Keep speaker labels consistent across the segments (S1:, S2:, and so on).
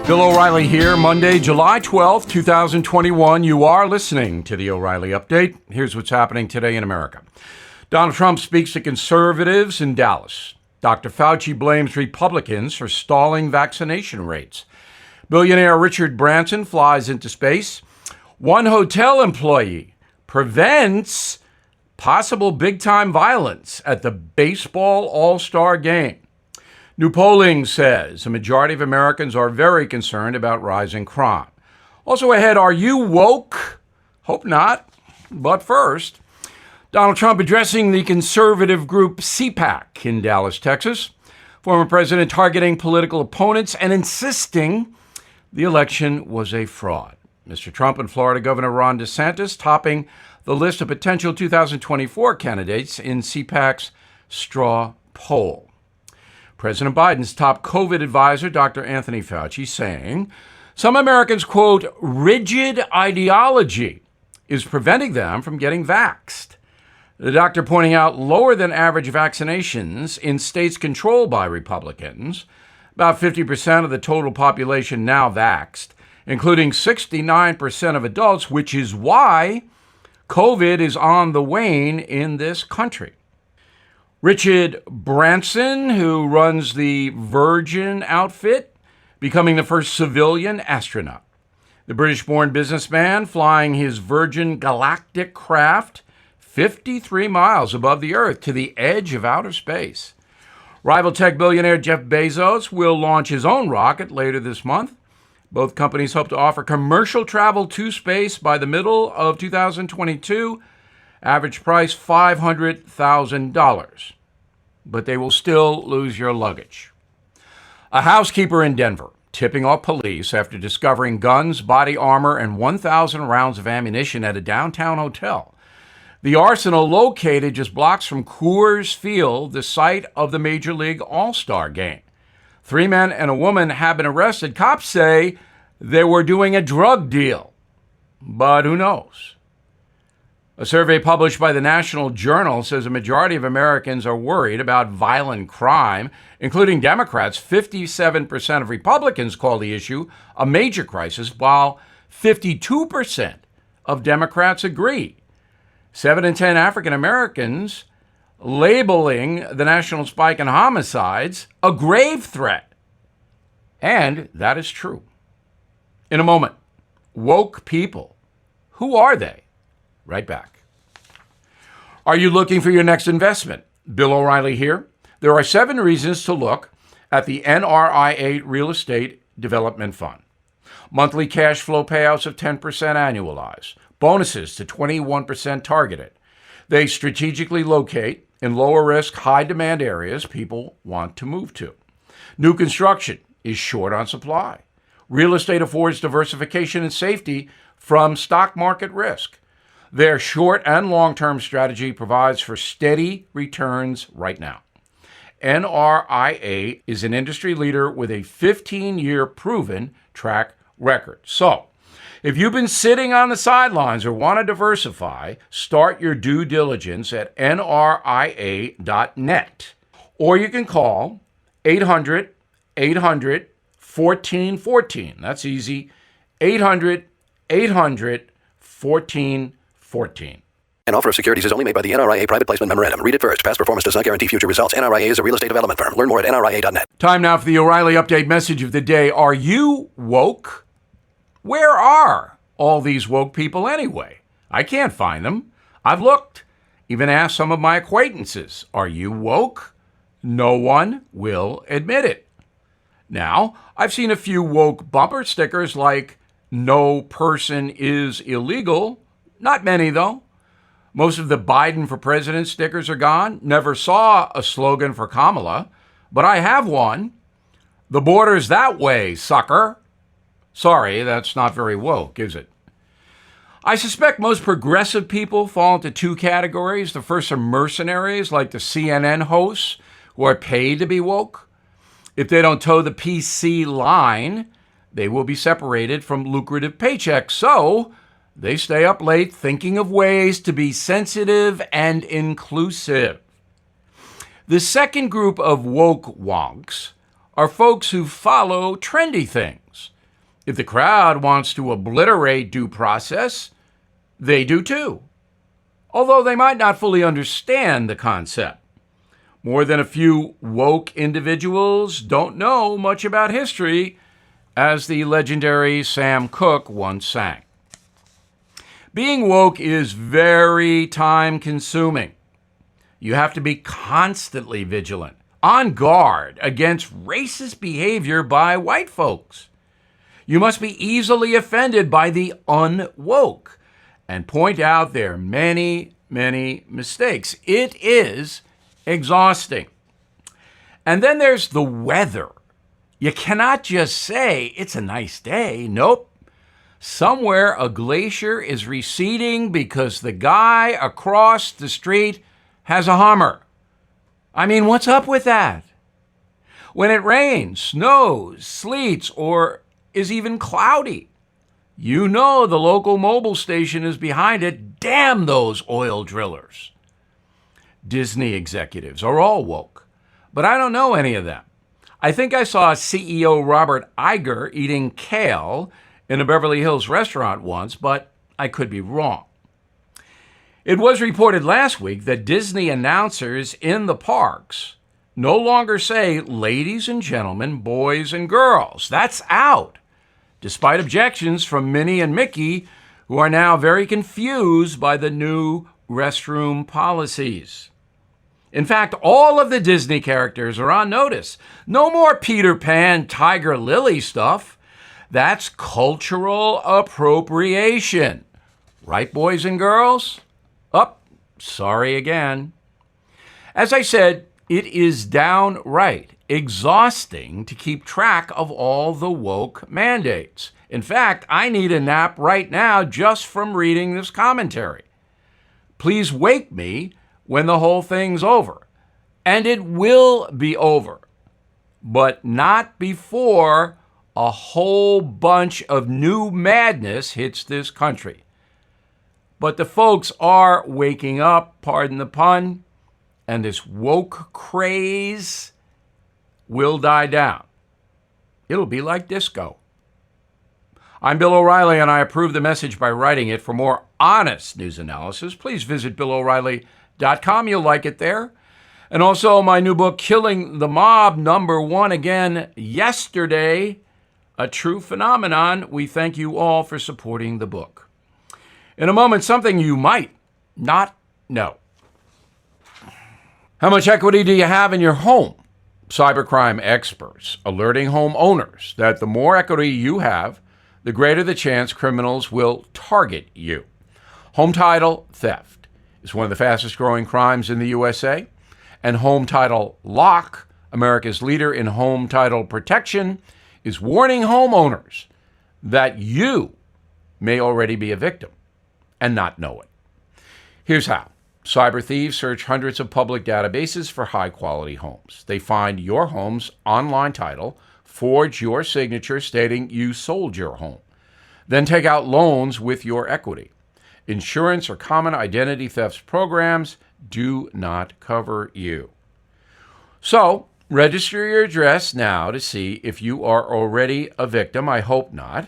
S1: Bill O'Reilly here, Monday, July 12th, 2021. You are listening to the O'Reilly Update. Here's what's happening today in America. Donald Trump speaks to conservatives in Dallas. Dr. Fauci blames Republicans for stalling vaccination rates. Billionaire Richard Branson flies into space. One hotel employee prevents possible big-time violence at the baseball all-star game. New polling says a majority of Americans are very concerned about rising crime. Also ahead, are you woke? Hope not. But first, Donald Trump addressing the conservative group CPAC in Dallas, Texas. Former president targeting political opponents and insisting the election was a fraud. Mr. Trump and Florida Governor Ron DeSantis topping the list of potential 2024 candidates in CPAC's straw poll. President Biden's top COVID advisor, Dr. Anthony Fauci, saying some Americans, quote, rigid ideology is preventing them from getting vaxxed. The doctor pointing out lower than average vaccinations in states controlled by Republicans, about 50% of the total population now vaxxed, including 69% of adults, which is why COVID is on the wane in this country. Richard Branson, who runs the Virgin outfit, becoming the first civilian astronaut. The British-born businessman flying his Virgin Galactic craft 53 miles above the Earth to the edge of outer space. Rival tech billionaire Jeff Bezos will launch his own rocket later this month. Both companies hope to offer commercial travel to space by the middle of 2022. Average price $500,000. But they will still lose your luggage. A housekeeper in Denver tipping off police after discovering guns, body armor, and 1,000 rounds of ammunition at a downtown hotel. The arsenal located just blocks from Coors Field, the site of the Major League All-Star game. 3 men and a woman have been arrested. Cops say they were doing a drug deal. But who knows? A survey published by the National Journal says a majority of Americans are worried about violent crime, including Democrats. 57% of Republicans call the issue a major crisis, while 52% of Democrats agree. 7 in 10 African Americans labeling the national spike in homicides a grave threat. And that is true. In a moment, woke people. Who are they? Right back. Are you looking for your next investment? Bill O'Reilly here. There are 7 reasons to look at the NRIA Real Estate Development Fund. Monthly cash flow payouts of 10% annualized. Bonuses to 21% targeted. They strategically locate in lower risk, high demand areas people want to move to. New construction is short on supply. Real estate affords diversification and safety from stock market risk. Their short and long-term strategy provides for steady returns right now. NRIA is an industry leader with a 15-year proven track record. So, if you've been sitting on the sidelines or want to diversify, start your due diligence at nria.net. Or you can call 800-800-1414. That's easy. 800-800-1414.
S2: An offer of securities is only made by the NRIA Private Placement Memorandum. Read it first. Past performance does not guarantee future results. NRIA is a real estate development firm. Learn more at nria.net.
S1: Time now for the O'Reilly Update message of the day. Are you woke? Where are all these woke people anyway? I can't find them. I've looked. Even asked some of my acquaintances. Are you woke? No one will admit it. Now, I've seen a few woke bumper stickers like, no person is illegal. Not many, though. Most of the Biden for president stickers are gone. Never saw a slogan for Kamala, but I have one. The border's that way, sucker. Sorry, that's not very woke, is it? I suspect most progressive people fall into 2 categories. The first are mercenaries, like the CNN hosts, who are paid to be woke. If they don't toe the PC line, they will be separated from lucrative paychecks. So they stay up late thinking of ways to be sensitive and inclusive. The second group of woke wonks are folks who follow trendy things. If the crowd wants to obliterate due process, they do too, although they might not fully understand the concept. More than a few woke individuals don't know much about history, as the legendary Sam Cooke once sang. Being woke is very time-consuming. You have to be constantly vigilant, on guard against racist behavior by white folks. You must be easily offended by the unwoke and point out their many, many mistakes. It is exhausting. And then there's the weather. You cannot just say, it's a nice day. Nope. Somewhere a glacier is receding because the guy across the street has a Hummer. I mean, what's up with that? When it rains, snows, sleets, or is even cloudy, you know the local mobile station is behind it. Damn those oil drillers. Disney executives are all woke, but I don't know any of them. I think I saw CEO Robert Iger eating kale in a Beverly Hills restaurant once, but I could be wrong. It was reported last week that Disney announcers in the parks no longer say, ladies and gentlemen, boys and girls. That's out, despite objections from Minnie and Mickey, who are now very confused by the new restroom policies. In fact, all of the Disney characters are on notice. No more Peter Pan, Tiger Lily stuff. That's cultural appropriation. Right, boys and girls? Sorry again. As I said, it is downright exhausting to keep track of all the woke mandates. In fact, I need a nap right now just from reading this commentary. Please wake me when the whole thing's over. And it will be over, but not before a whole bunch of new madness hits this country. But the folks are waking up, pardon the pun, and this woke craze will die down. It'll be like disco. I'm Bill O'Reilly, and I approve the message by writing it. For more honest news analysis, please visit BillO'Reilly.com. You'll like it there. And also my new book, Killing the Mob, #1, again yesterday, a true phenomenon. We thank you all for supporting the book. In a moment, something you might not know. How much equity do you have in your home? Cybercrime experts alerting homeowners that the more equity you have, the greater the chance criminals will target you. Home title theft is one of the fastest growing crimes in the USA, and Home Title Lock, America's leader in home title protection, is warning homeowners that you may already be a victim and not know it. Here's how. Cyber thieves search hundreds of public databases for high-quality homes. They find your home's online title, forge your signature stating you sold your home, then take out loans with your equity. Insurance or common identity theft programs do not cover you. So, register your address now to see if you are already a victim, I hope not,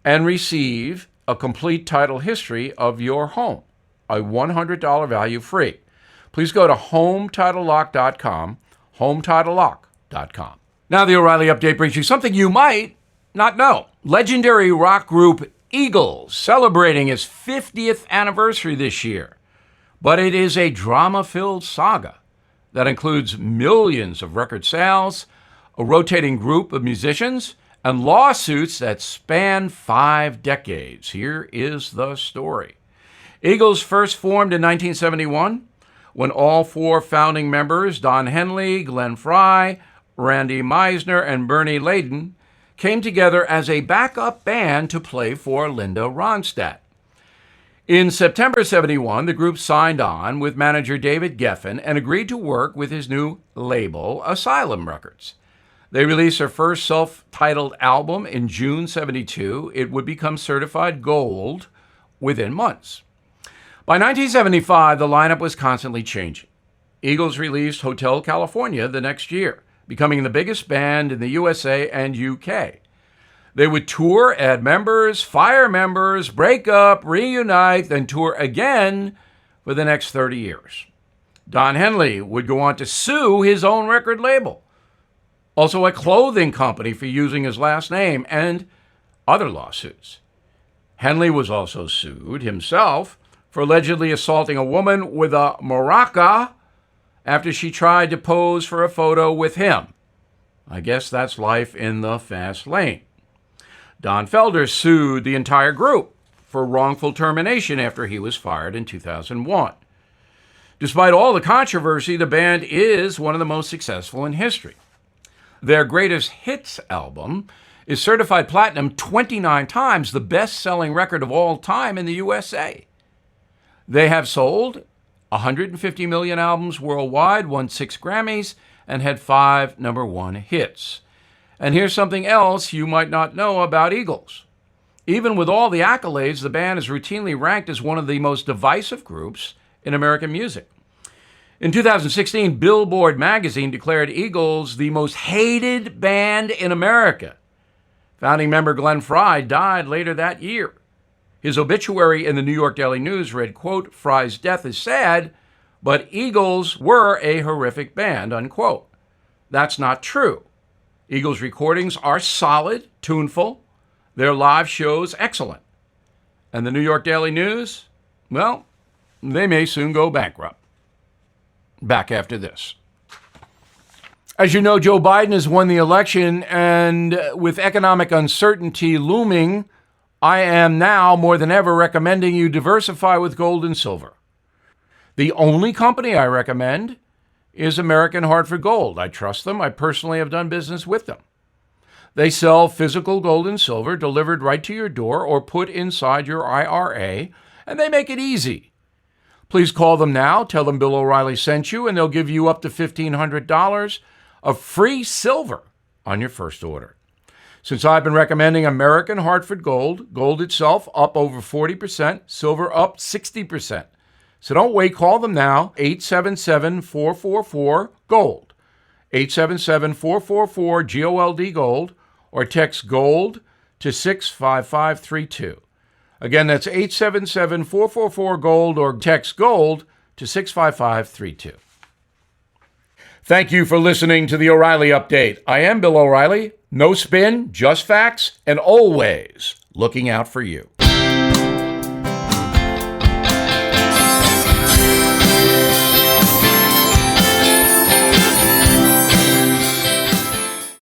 S1: and receive a complete title history of your home, a $100 value free. Please go to HomeTitleLock.com, HomeTitleLock.com. Now the O'Reilly Update brings you something you might not know. Legendary rock group Eagles celebrating its 50th anniversary this year. But it is a drama-filled saga that includes millions of record sales, a rotating group of musicians, and lawsuits that span 5 decades. Here is the story. Eagles first formed in 1971 when all 4 founding members, Don Henley, Glenn Frey, Randy Meisner, and Bernie Leadon, came together as a backup band to play for Linda Ronstadt. In September 71, the group signed on with manager David Geffen and agreed to work with his new label, Asylum Records. They released their first self-titled album in June 72. It would become certified gold within months. By 1975, the lineup was constantly changing. Eagles released Hotel California the next year, becoming the biggest band in the USA and UK. They would tour, add members, fire members, break up, reunite, then tour again for the next 30 years. Don Henley would go on to sue his own record label, also a clothing company for using his last name, and other lawsuits. Henley was also sued himself for allegedly assaulting a woman with a maraca after she tried to pose for a photo with him. I guess that's life in the fast lane. Don Felder sued the entire group for wrongful termination after he was fired in 2001. Despite all the controversy, the band is one of the most successful in history. Their greatest hits album is certified platinum 29 times, the best-selling record of all time in the USA. They have sold 150 million albums worldwide, won 6 Grammys, and had 5 number 1 hits. And here's something else you might not know about Eagles. Even with all the accolades, the band is routinely ranked as one of the most divisive groups in American music. In 2016, Billboard magazine declared Eagles the most hated band in America. Founding member Glenn Frey died later that year. His obituary in the New York Daily News read, quote, "Frey's death is sad, but Eagles were a horrific band," unquote. That's not true. Eagles recordings are solid, tuneful. Their live shows excellent. And the New York Daily News? Well, they may soon go bankrupt. Back after this. As you know, Joe Biden has won the election, and with economic uncertainty looming, I am now more than ever recommending you diversify with gold and silver. The only company I recommend is American Hartford Gold. I trust them. I personally have done business with them. They sell physical gold and silver delivered right to your door or put inside your IRA, and they make it easy. Please call them now. Tell them Bill O'Reilly sent you, and they'll give you up to $1,500 of free silver on your first order. Since I've been recommending American Hartford Gold, gold itself up over 40%, silver up 60%. So don't wait. Call them now, 877-444-GOLD, 877-444-GOLD, GOLD, or text GOLD to 65532. Again, that's 877-444-GOLD or text GOLD to 65532. Thank you for listening to the O'Reilly Update. I am Bill O'Reilly. No spin, just facts, and always looking out for you.